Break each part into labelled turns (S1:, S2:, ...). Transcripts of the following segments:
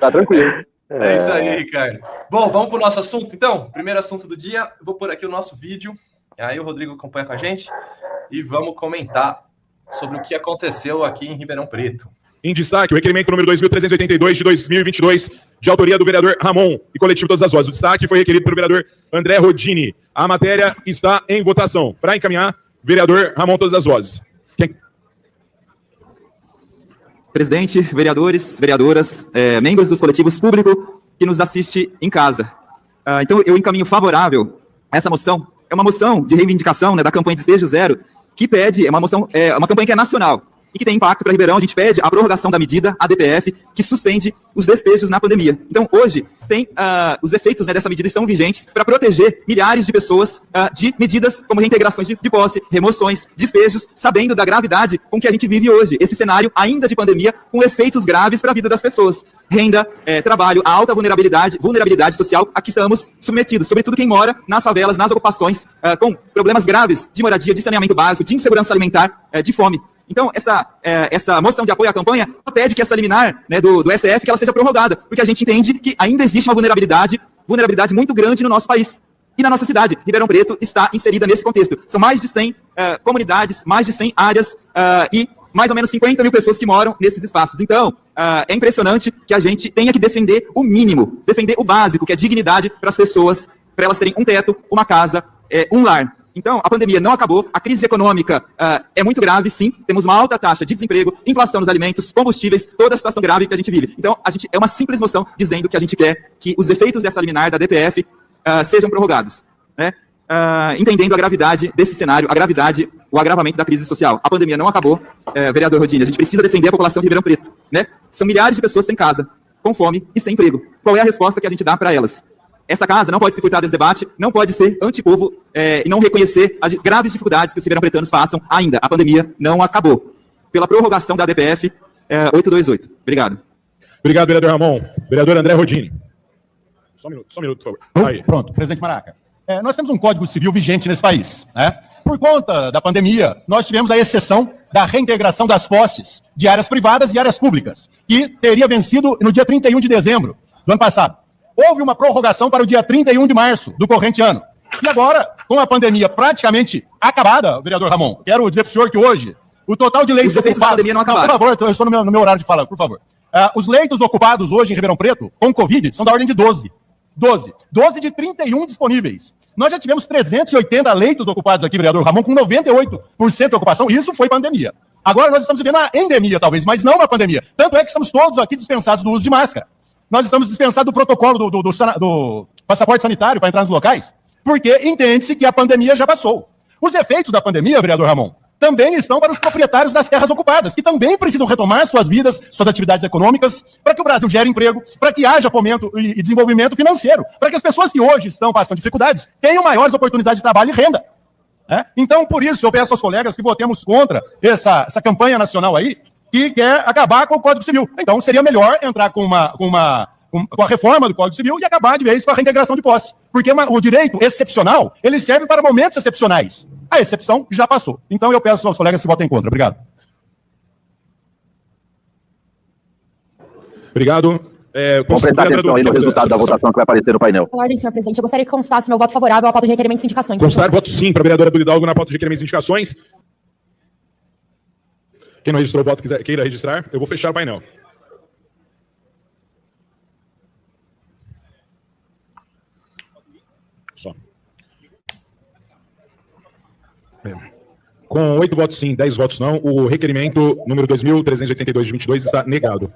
S1: Tá tranquilo.
S2: É isso aí, Ricardo. Bom, vamos para o nosso assunto, então? Primeiro assunto do dia, vou pôr aqui o nosso vídeo, aí o Rodrigo acompanha com a gente e vamos comentar sobre o que aconteceu aqui em Ribeirão Preto.
S3: Em destaque, o requerimento número 2.382 de 2022, de autoria do vereador Ramon e coletivo Todas as Vozes. O destaque foi requerido pelo vereador André Rodini. A matéria está em votação. Para encaminhar, vereador Ramon Todas as Vozes.
S4: Presidente, vereadores, vereadoras, membros dos coletivos públicos que nos assiste em casa. Então, eu encaminho favorável a essa moção. É uma moção de reivindicação, né, da campanha Despejo Zero, que pede, uma campanha que é nacional e que tem impacto para Ribeirão. A gente pede a prorrogação da medida, a DPF, que suspende os despejos na pandemia. Então, hoje, tem os efeitos, né, dessa medida estão vigentes para proteger milhares de pessoas de medidas como reintegrações de posse, remoções, despejos, sabendo da gravidade com que a gente vive hoje. Esse cenário ainda de pandemia, com efeitos graves para a vida das pessoas. Renda, trabalho, a alta vulnerabilidade social a que estamos submetidos. Sobretudo quem mora nas favelas, nas ocupações, com problemas graves de moradia, de saneamento básico, de insegurança alimentar, de fome. Então, essa moção de apoio à campanha pede que essa liminar, né, do STF que ela seja prorrogada, porque a gente entende que ainda existe uma vulnerabilidade muito grande no nosso país. E na nossa cidade, Ribeirão Preto está inserida nesse contexto. São mais de 100 comunidades, mais de 100 áreas e mais ou menos 50 mil pessoas que moram nesses espaços. Então, é impressionante que a gente tenha que defender o mínimo, defender o básico, que é dignidade para as pessoas, para elas terem um teto, uma casa, um lar. Então, a pandemia não acabou, a crise econômica é muito grave, sim, temos uma alta taxa de desemprego, inflação nos alimentos, combustíveis, toda a situação grave que a gente vive. Então, é uma simples moção dizendo que a gente quer que os efeitos dessa liminar da DPF sejam prorrogados, né? Entendendo a gravidade desse cenário, o agravamento da crise social. A pandemia não acabou, vereador Rodini, a gente precisa defender a população de Ribeirão Preto, né? São milhares de pessoas sem casa, com fome e sem emprego. Qual é a resposta que a gente dá para elas? Essa casa não pode se furtar desse debate, não pode ser antipovo e não reconhecer as graves dificuldades que os ribeirão-pretanos passam ainda. A pandemia não acabou. Pela prorrogação da DPF 828. Obrigado.
S3: Obrigado, vereador Ramon. Vereador André Rodini. Só um minuto, por favor.
S5: Aí. Pronto, presidente Maraca. Nós temos um Código Civil vigente nesse país, né? Por conta da pandemia, nós tivemos a exceção da reintegração das posses de áreas privadas e áreas públicas, que teria vencido no dia 31 de dezembro do ano passado. Houve uma prorrogação para o dia 31 de março do corrente ano. E agora, com a pandemia praticamente acabada, vereador Ramon, quero dizer para o senhor que hoje o total de leitos ocupados... da pandemia não acabaram. Por favor, eu estou no meu horário de fala, por favor. Os leitos ocupados hoje em Ribeirão Preto, com Covid, são da ordem de 12. 12 de 31 disponíveis. Nós já tivemos 380 leitos ocupados aqui, vereador Ramon, com 98% de ocupação, e isso foi pandemia. Agora nós estamos vivendo a endemia, talvez, mas não na pandemia. Tanto é que estamos todos aqui dispensados do uso de máscara. Nós estamos dispensados do protocolo do passaporte sanitário para entrar nos locais, porque entende-se que a pandemia já passou. Os efeitos da pandemia, vereador Ramon, também estão para os proprietários das terras ocupadas, que também precisam retomar suas vidas, suas atividades econômicas, para que o Brasil gere emprego, para que haja fomento e desenvolvimento financeiro, para que as pessoas que hoje estão passando dificuldades tenham maiores oportunidades de trabalho e renda. Então, por isso, eu peço aos colegas que votemos contra essa campanha nacional aí, que quer acabar com o Código Civil. Então, seria melhor entrar com a reforma do Código Civil e acabar de vez com a reintegração de posse. Porque o direito excepcional, ele serve para momentos excepcionais. A excepção já passou. Então, eu peço aos colegas que votem contra. Obrigado.
S3: Obrigado.
S1: Vamos prestar atenção aí no resultado da votação que vai aparecer no painel.
S6: Ordem, senhor presidente. Eu gostaria que constasse meu voto favorável à pauta de requerimentos e indicações.
S3: Constar voto sim para a vereadora Duda Hidalgo na pauta de requerimentos e indicações. Quem não registrou o voto queira registrar, eu vou fechar o painel. Só. Com 8 votos sim, 10 votos não, o requerimento número 2.382 de 22 está negado.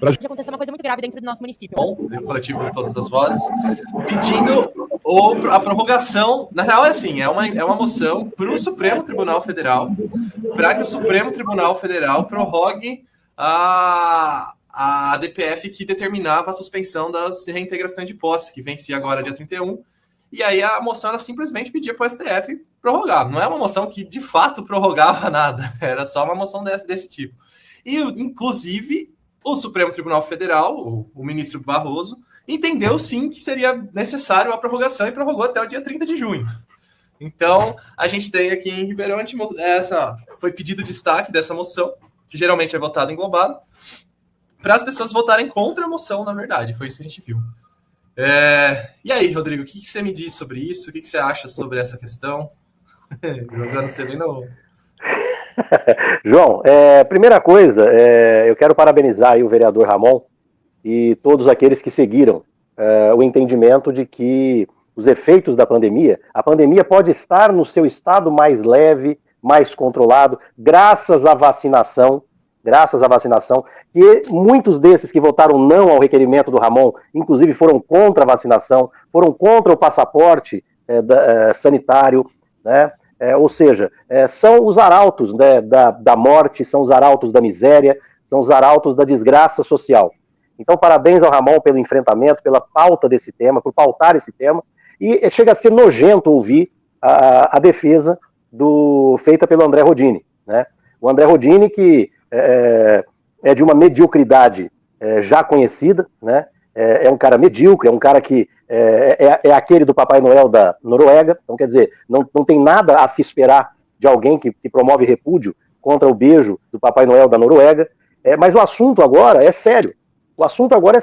S6: Já aconteceu uma coisa muito grave dentro do nosso município.
S2: Bom, o coletivo de Todas as Vozes, pedindo a prorrogação. Na real, é assim, é uma moção para o Supremo Tribunal Federal, para que o Supremo Tribunal Federal prorrogue a DPF que determinava a suspensão das reintegrações de posse, que vencia agora dia 31. E aí a moção ela simplesmente pedia para o STF prorrogar. Não é uma moção que de fato prorrogava nada, era só uma moção desse tipo. E, inclusive, o Supremo Tribunal Federal, o ministro Barroso, entendeu sim que seria necessário a prorrogação e prorrogou até o dia 30 de junho. Então, a gente tem aqui em Ribeirão, foi pedido destaque dessa moção, que geralmente é votada englobada, para as pessoas votarem contra a moção, na verdade. Foi isso que a gente viu. E aí, Rodrigo, o que você me diz sobre isso? O que você acha sobre essa questão? Jogando você bem no...
S7: João, primeira coisa, eu quero parabenizar aí o vereador Ramon e todos aqueles que seguiram o entendimento de que os efeitos da pandemia, a pandemia pode estar no seu estado mais leve, mais controlado, graças à vacinação, que muitos desses que votaram não ao requerimento do Ramon, inclusive foram contra a vacinação, foram contra o passaporte sanitário, né? Ou seja, são os arautos, né, da morte, são os arautos da miséria, são os arautos da desgraça social. Então, parabéns ao Ramon pelo enfrentamento, pela pauta desse tema, por pautar esse tema, e chega a ser nojento ouvir a defesa feita pelo André Rodini, né? O André Rodini, que é de uma mediocridade já conhecida, né? É um cara medíocre, é um cara que é aquele do Papai Noel da Noruega, então quer dizer, não tem nada a se esperar de alguém que promove repúdio contra o beijo do Papai Noel da Noruega, mas o assunto agora é sério, o assunto agora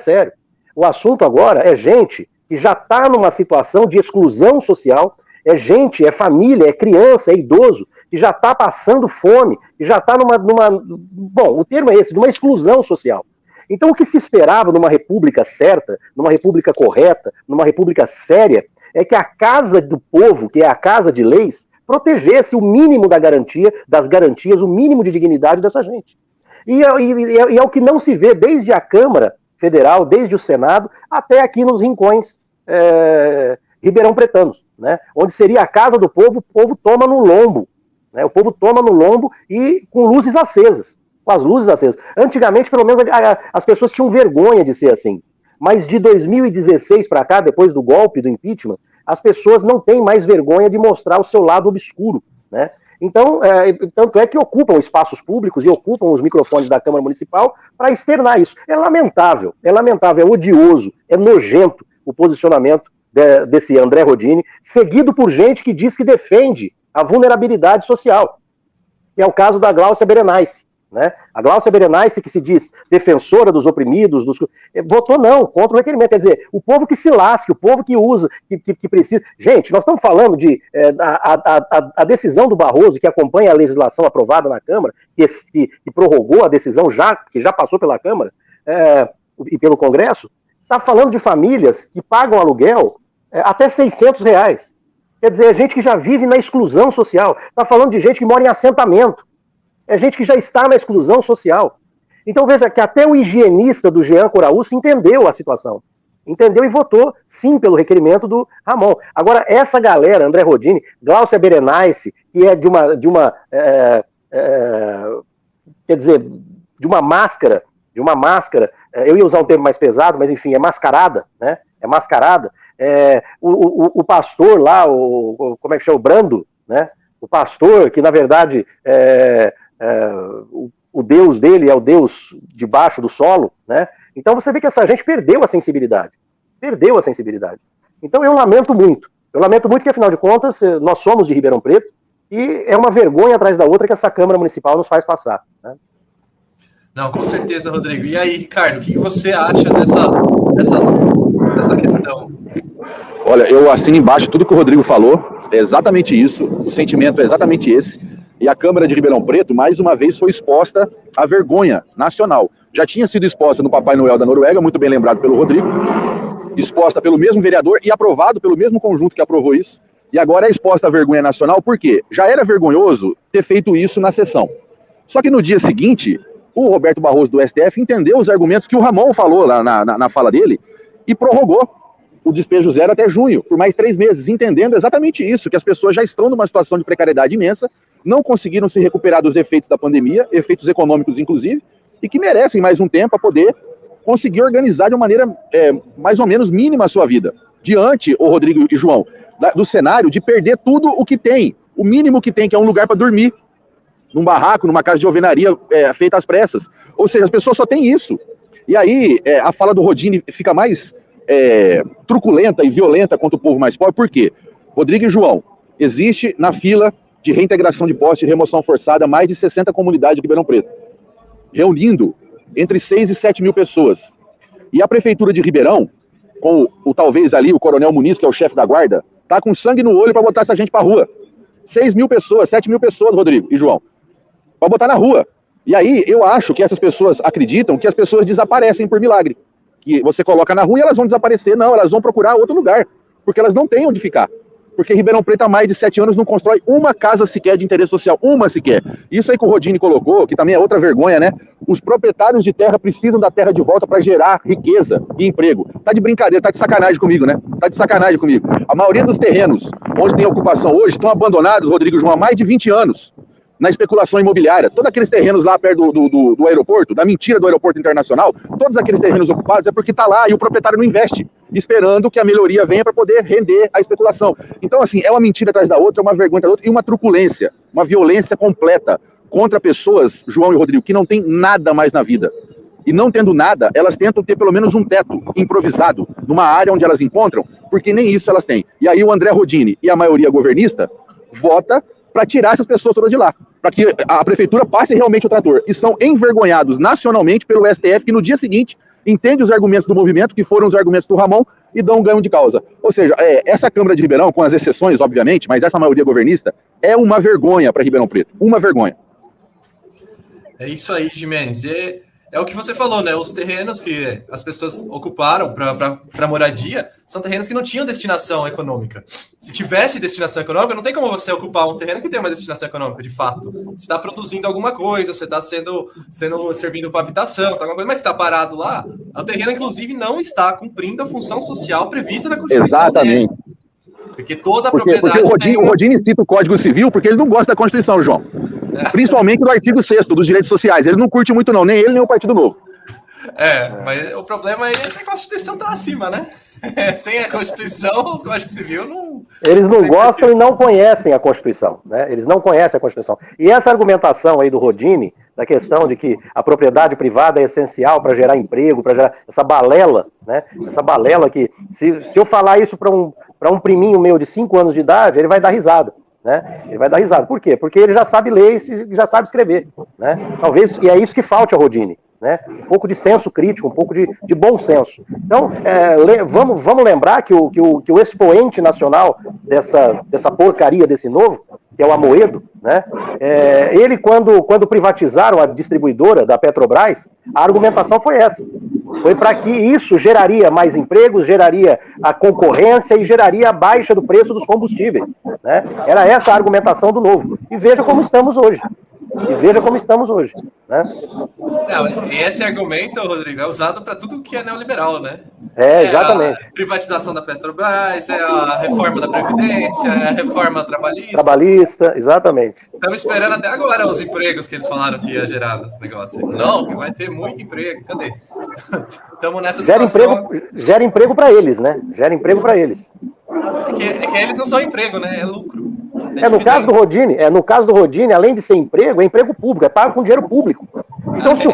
S7: é gente que já está numa situação de exclusão social, é gente, é família, é criança, é idoso, que já está passando fome, que já está bom, o termo é esse, de uma exclusão social. Então, o que se esperava numa república certa, numa república correta, numa república séria, é que a casa do povo, que é a casa de leis, protegesse o mínimo das garantias, o mínimo de dignidade dessa gente. E é o que não se vê desde a Câmara Federal, desde o Senado, até aqui nos rincões ribeirão-pretanos, né? Onde seria a casa do povo, o povo toma no lombo, né? O povo toma no lombo e com luzes acesas. Com as luzes acesas. Antigamente, pelo menos, as pessoas tinham vergonha de ser assim. Mas de 2016 para cá, depois do golpe, do impeachment, as pessoas não têm mais vergonha de mostrar o seu lado obscuro, né? Então, tanto é que ocupam espaços públicos e ocupam os microfones da Câmara Municipal para externar isso. É lamentável, é odioso, é nojento o posicionamento desse André Rodini, seguido por gente que diz que defende a vulnerabilidade social, que é o caso da Gláucia Berenice. Né? A Gláucia Berenice, que se diz defensora dos oprimidos, votou não, contra o requerimento. Quer dizer, o povo que se lasque, o povo que usa, que precisa. Gente, nós estamos falando de a decisão do Barroso, que acompanha a legislação aprovada na Câmara, que prorrogou a decisão que já passou pela Câmara e pelo Congresso, está falando de famílias que pagam aluguel até R$600. Quer dizer, é gente que já vive na exclusão social. Está falando de gente que mora em assentamento. É gente que já está na exclusão social. Então veja que até o higienista do Jean Coraúce entendeu a situação. Entendeu e votou, sim, pelo requerimento do Ramon. Agora, essa galera, André Rodini, Gláucia Berenice, que é de uma máscara, eu ia usar um termo mais pesado, mas enfim, é mascarada, né? É mascarada. O pastor lá, como é que chama? O Brando, né? O pastor, que na verdade o Deus dele é o Deus debaixo do solo, né? Então você vê que essa gente perdeu a sensibilidade. Então eu lamento muito que afinal de contas nós somos de Ribeirão Preto e é uma vergonha atrás da outra que essa Câmara Municipal nos faz passar, né?
S2: Não, com certeza, Rodrigo. E aí, Ricardo, o que você acha dessa questão?
S1: Olha, eu assino embaixo tudo que o Rodrigo falou, é exatamente isso, o sentimento é exatamente esse, e a Câmara de Ribeirão Preto, mais uma vez, foi exposta à vergonha nacional. Já tinha sido exposta no Papai Noel da Noruega, muito bem lembrado pelo Rodrigo, exposta pelo mesmo vereador e aprovado pelo mesmo conjunto que aprovou isso, e agora é exposta à vergonha nacional, por quê? Já era vergonhoso ter feito isso na sessão. Só que no dia seguinte, o Roberto Barroso do STF entendeu os argumentos que o Ramon falou lá na fala dele e prorrogou o despejo zero até junho, por mais 3 meses, entendendo exatamente isso, que as pessoas já estão numa situação de precariedade imensa, não conseguiram se recuperar dos efeitos da pandemia, efeitos econômicos inclusive, e que merecem mais um tempo para poder conseguir organizar de uma maneira mais ou menos mínima a sua vida. Diante, o Rodrigo e João, do cenário de perder tudo o que tem, o mínimo que tem, que é um lugar para dormir, num barraco, numa casa de alvenaria feita às pressas. Ou seja, as pessoas só têm isso. E aí a fala do Rodini fica mais truculenta e violenta contra o povo mais pobre. Por quê? Rodrigo e João, existe na fila de reintegração de posse e remoção forçada mais de 60 comunidades de Ribeirão Preto, reunindo entre 6 e 7 mil pessoas. E a prefeitura de Ribeirão, com talvez ali o coronel Muniz, que é o chefe da guarda, tá com sangue no olho para botar essa gente para rua. 6 mil pessoas, 7 mil pessoas, Rodrigo e João, para botar na rua. E aí eu acho que essas pessoas acreditam que as pessoas desaparecem por milagre. Que você coloca na rua e elas vão desaparecer. Não, elas vão procurar outro lugar, porque elas não têm onde ficar. Porque Ribeirão Preto há mais de 7 anos não constrói uma casa sequer de interesse social, uma sequer. Isso aí que o Rodini colocou, que também é outra vergonha, né? Os proprietários de terra precisam da terra de volta para gerar riqueza e emprego. Tá de brincadeira, tá de sacanagem comigo, né? Tá de sacanagem comigo. A maioria dos terrenos onde tem ocupação hoje estão abandonados, Rodrigo e João, há mais de 20 anos. Na especulação imobiliária. Todos aqueles terrenos lá perto do aeroporto, da mentira do aeroporto internacional, todos aqueles terrenos ocupados é porque está lá e o proprietário não investe, esperando que a melhoria venha para poder render a especulação. Então, assim, é uma mentira atrás da outra, é uma vergonha atrás da outra e uma truculência, uma violência completa contra pessoas, João e Rodrigo, que não tem nada mais na vida. E não tendo nada, elas tentam ter pelo menos um teto improvisado numa área onde elas encontram, porque nem isso elas têm. E aí o André Rodini e a maioria governista vota para tirar essas pessoas todas de lá, para que a prefeitura passe realmente o trator. E são envergonhados nacionalmente pelo STF, que no dia seguinte entende os argumentos do movimento, que foram os argumentos do Ramon, e dão um ganho de causa. Ou seja, essa Câmara de Ribeirão, com as exceções, obviamente, mas essa maioria governista, é uma vergonha para Ribeirão Preto. Uma vergonha.
S2: É isso aí, Jimenez. É o que você falou, né? Os terrenos que as pessoas ocuparam para moradia são terrenos que não tinham destinação econômica. Se tivesse destinação econômica, não tem como você ocupar um terreno que tem uma destinação econômica, de fato. Você está produzindo alguma coisa, você está servindo para habitação, tá alguma coisa, mas se está parado lá, o terreno, inclusive, não está cumprindo a função social prevista na Constituição.
S1: Exatamente.
S2: Dele. Porque toda a propriedade...
S1: Porque o Rodini cita o Código Civil porque ele não gosta da Constituição, João. Principalmente do artigo 6º dos direitos sociais. Ele não curte muito não, nem ele, nem o Partido Novo.
S2: Mas o problema aí é que a Constituição tá acima, né? Sem a Constituição, o Código Civil não...
S7: Eles não gostam e não conhecem a Constituição, né? Eles não conhecem a Constituição. E essa argumentação aí do Rodini, da questão de que a propriedade privada é essencial para gerar emprego, para gerar essa balela, né? Essa balela que, se eu falar isso para um priminho meu de 5 anos de idade, ele vai dar risada. Né? Ele vai dar risada. Por quê? Porque ele já sabe ler e já sabe escrever. Né? Talvez, e é isso que falte a Rodini. Né? Um pouco de senso crítico, um pouco de bom senso. Então, vamos lembrar que o expoente nacional dessa porcaria desse novo, que é o Amoedo, né? Ele, quando privatizaram a distribuidora da Petrobras, a argumentação foi essa. Foi para que isso geraria mais empregos, geraria a concorrência e geraria a baixa do preço dos combustíveis. Né? Era essa a argumentação do novo. E veja como estamos hoje. Né?
S2: E esse argumento, Rodrigo, é usado para tudo que é neoliberal, né?
S7: Exatamente.
S2: A privatização da Petrobras, a reforma da Previdência, a reforma trabalhista.
S7: Trabalhista, exatamente.
S2: Estamos esperando até agora os empregos que eles falaram que ia gerar nesse negócio. Não, que vai ter muito emprego. Cadê? Estamos nessa situação.
S7: Gera emprego para eles, né? Gera emprego para eles.
S2: É que eles não são emprego, né? É lucro.
S7: No caso do Rodini, além de ser emprego, é emprego público, é pago com dinheiro público. Então, se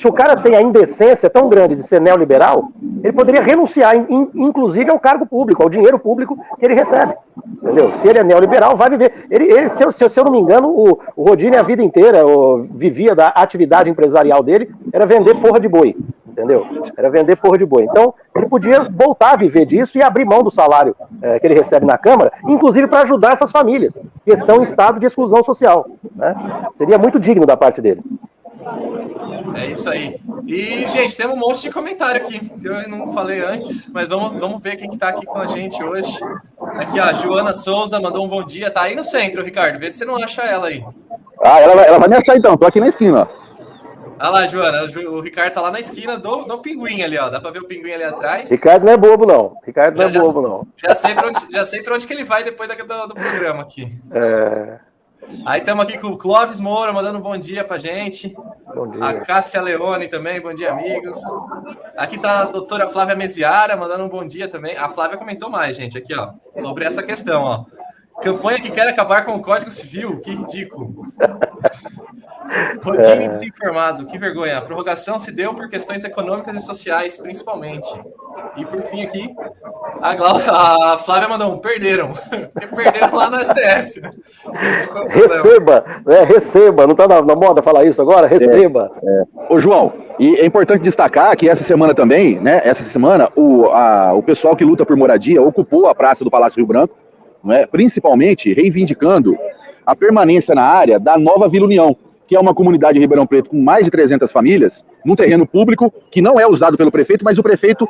S7: o cara tem a indecência tão grande de ser neoliberal, ele poderia renunciar, inclusive, ao cargo público, ao dinheiro público que ele recebe. Entendeu? Se ele é neoliberal, vai viver. Se eu não me engano, o Rodini, a vida inteira, vivia da atividade empresarial dele, era vender porra de boi. Entendeu? Era vender porra de boi. Então, ele podia voltar a viver disso e abrir mão do salário que ele recebe na Câmara, inclusive para ajudar essas famílias que estão em estado de exclusão social. Né? Seria muito digno da parte dele.
S2: É isso aí. E, gente, tem um monte de comentário aqui, que eu não falei antes, mas vamos ver quem que tá aqui com a gente hoje. Aqui, a Joana Souza mandou um bom dia. Tá aí no centro, Ricardo. Vê se você não acha ela aí.
S1: Ela vai me achar então. Tô aqui na esquina, ó.
S2: Olha lá, Joana, o Ricardo tá lá na esquina do pinguim ali, ó. Dá pra ver o pinguim ali atrás.
S7: Ricardo não é bobo, não.
S2: Já sei pra onde que ele vai depois do programa aqui. Aí estamos aqui com o Clóvis Moura, mandando um bom dia pra gente.
S7: Bom dia.
S2: A Cássia Leone também, bom dia, amigos. Aqui tá a doutora Flávia Meziara, mandando um bom dia também. A Flávia comentou mais, gente, aqui, ó, sobre essa questão, ó. Campanha que quer acabar com o Código Civil, que ridículo. Rodini desinformado, que vergonha. A prorrogação se deu por questões econômicas e sociais, principalmente. E por fim aqui, A Flávia mandou perderam. Perderam lá no STF. Esse foi o problema.
S7: Receba. Não tá na moda falar isso agora? Receba.
S1: Ô, João, e é importante destacar que essa semana também, né? Essa semana, o pessoal que luta por moradia ocupou a praça do Palácio Rio Branco, né, principalmente reivindicando a permanência na área da Nova Vila União, que é uma comunidade em Ribeirão Preto com mais de 300 famílias, num terreno público que não é usado pelo prefeito, mas o prefeito,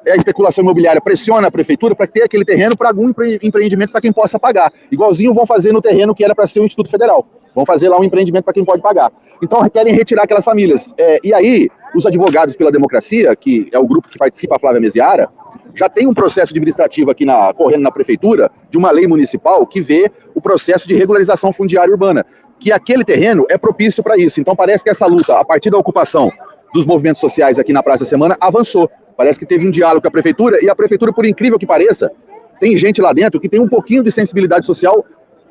S1: a especulação imobiliária pressiona a prefeitura para ter aquele terreno para algum empreendimento para quem possa pagar. Igualzinho vão fazer no terreno que era para ser o Instituto Federal. Vão fazer lá um empreendimento para quem pode pagar. Então querem retirar aquelas famílias. E aí, os advogados pela democracia, que é o grupo que participa, a Flávia Meziara, já tem um processo administrativo aqui correndo na prefeitura, de uma lei municipal que vê o processo de regularização fundiária urbana, que aquele terreno é propício para isso. Então parece que essa luta, a partir da ocupação dos movimentos sociais aqui na Praça da Semana, avançou. Parece que teve um diálogo com a prefeitura, e a prefeitura, por incrível que pareça, tem gente lá dentro que tem um pouquinho de sensibilidade social,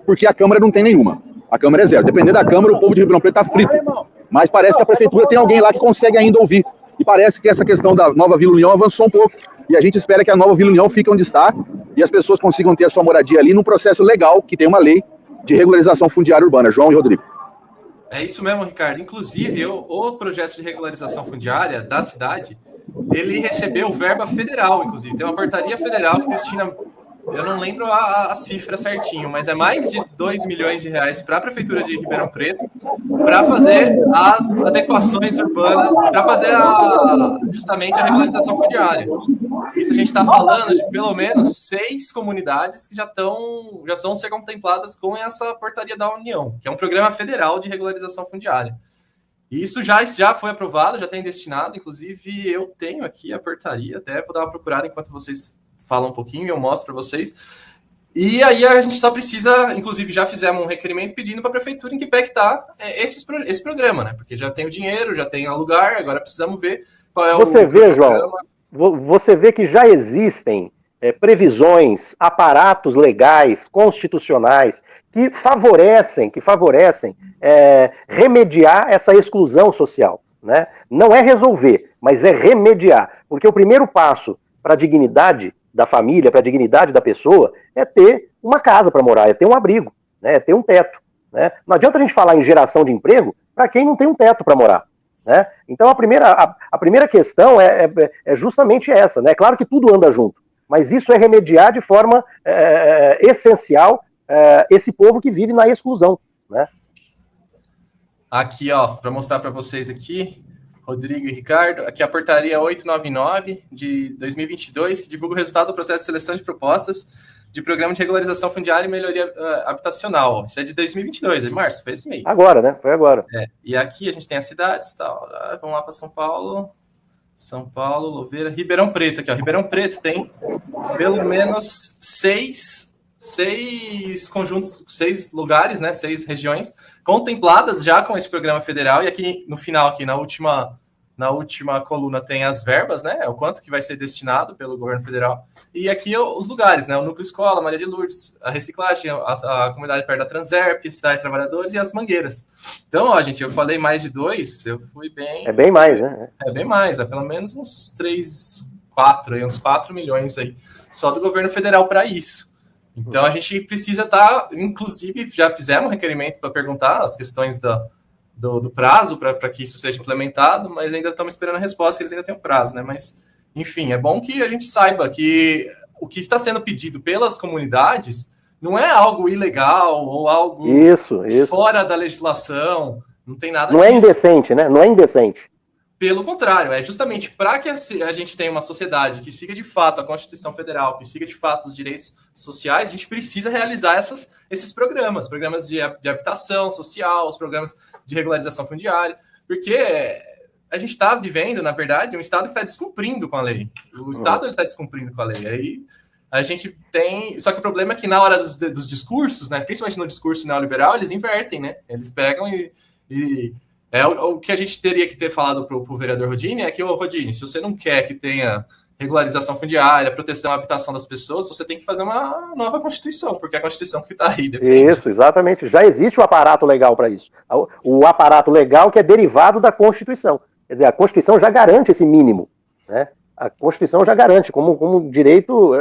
S1: porque a Câmara não tem nenhuma. A Câmara é zero. Dependendo da Câmara, o povo de Ribeirão Preto está frito. Mas parece que a prefeitura tem alguém lá que consegue ainda ouvir. E parece que essa questão da Nova Vila União avançou um pouco. E a gente espera que a Nova Vila União fique onde está e as pessoas consigam ter a sua moradia ali num processo legal, que tem uma lei de regularização fundiária urbana. João e Rodrigo.
S2: É isso mesmo, Ricardo. Inclusive, o projeto de regularização fundiária da cidade, ele recebeu verba federal, inclusive. Tem uma portaria federal que destina, eu não lembro a cifra certinho, mas é mais de 2 milhões de reais para a Prefeitura de Ribeirão Preto, para fazer as adequações urbanas, para fazer justamente a regularização fundiária. Isso a gente está falando de pelo menos 6 comunidades que já vão ser contempladas com essa portaria da União, que é um programa federal de regularização fundiária. E isso já foi aprovado, já tem destinado, inclusive eu tenho aqui a portaria, até vou dar uma procurada enquanto vocês falam um pouquinho e eu mostro para vocês. E aí a gente só precisa, inclusive já fizemos um requerimento pedindo para a prefeitura em que pé que está esse programa, né? Porque já tem o dinheiro, já tem o lugar, agora precisamos ver qual é
S7: Você
S2: o
S7: vê,
S2: programa.
S7: João, você vê que já existem previsões, aparatos legais, constitucionais, que favorecem remediar essa exclusão social, né? Não é resolver, mas é remediar. Porque o primeiro passo para a dignidade da família, para a dignidade da pessoa, é ter uma casa para morar, é ter um abrigo, né? É ter um teto, né? Não adianta a gente falar em geração de emprego para quem não tem um teto para morar, né? Então a primeira questão é justamente essa, né? Claro que tudo anda junto, mas isso é remediar de forma essencial esse povo que vive na exclusão, né?
S2: Aqui, ó, para mostrar para vocês aqui, Rodrigo e Ricardo, aqui a portaria 899 de 2022, que divulga o resultado do processo de seleção de propostas de programa de regularização fundiária e melhoria habitacional. Isso é de 2022, é de março, foi esse mês.
S7: Agora, né? Foi agora.
S2: E aqui a gente tem as cidades e tal. Vamos lá para São Paulo. São Paulo, Louveira, Ribeirão Preto. Aqui, ó. Ribeirão Preto tem pelo menos 6 conjuntos, 6 lugares, né? 6 regiões contempladas já com esse programa federal. E aqui no final, aqui na última coluna, tem as verbas, né? O quanto que vai ser destinado pelo governo federal. E aqui os lugares, né? O Núcleo Escola, Maria de Lourdes, a reciclagem, a comunidade perto da Transerp, Cidade de Trabalhadores e as Mangueiras. Então, ó, gente, eu falei mais de 2, eu fui bem...
S7: É bem mais, né?
S2: É bem mais, é pelo menos uns uns 4 milhões aí, só do governo federal para isso. Então, a gente precisa estar, inclusive, já fizemos um requerimento para perguntar as questões do prazo para que isso seja implementado, mas ainda estamos esperando a resposta, eles ainda têm um prazo, né? Mas, enfim, é bom que a gente saiba que o que está sendo pedido pelas comunidades não é algo ilegal ou algo
S7: isso.
S2: fora da legislação, não tem nada
S7: disso. Não é indecente, né? Não é indecente.
S2: Pelo contrário, é justamente para que a gente tenha uma sociedade que siga de fato a Constituição Federal, que siga de fato os direitos sociais, a gente precisa realizar esses programas de habitação social, os programas de regularização fundiária, porque a gente está vivendo, na verdade, um Estado que está descumprindo com a lei. O Estado está descumprindo com a lei. Aí a gente tem... Só que o problema é que na hora dos discursos, né, principalmente no discurso neoliberal, eles invertem, né? Eles pegam e o que a gente teria que ter falado para o vereador Rodini é que, Rodini, se você não quer que tenha regularização fundiária, proteção à habitação das pessoas, você tem que fazer uma nova Constituição, porque é a Constituição que está aí defende.
S7: Isso, exatamente. Já existe o aparato legal para isso. O aparato legal que é derivado da Constituição. Quer dizer, a Constituição já garante esse mínimo, né? a Constituição já garante como direito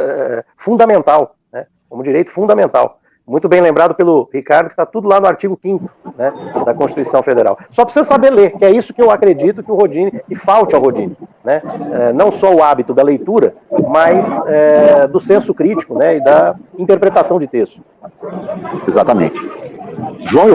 S7: fundamental, né? Como direito fundamental. Muito bem lembrado pelo Ricardo, que está tudo lá no artigo 5º, né, da Constituição Federal. Só precisa saber ler, que é isso que eu acredito que o Rodini, que falte ao Rodini, né? Não só o hábito da leitura, mas do senso crítico, né, e da interpretação de texto.
S1: Exatamente. João e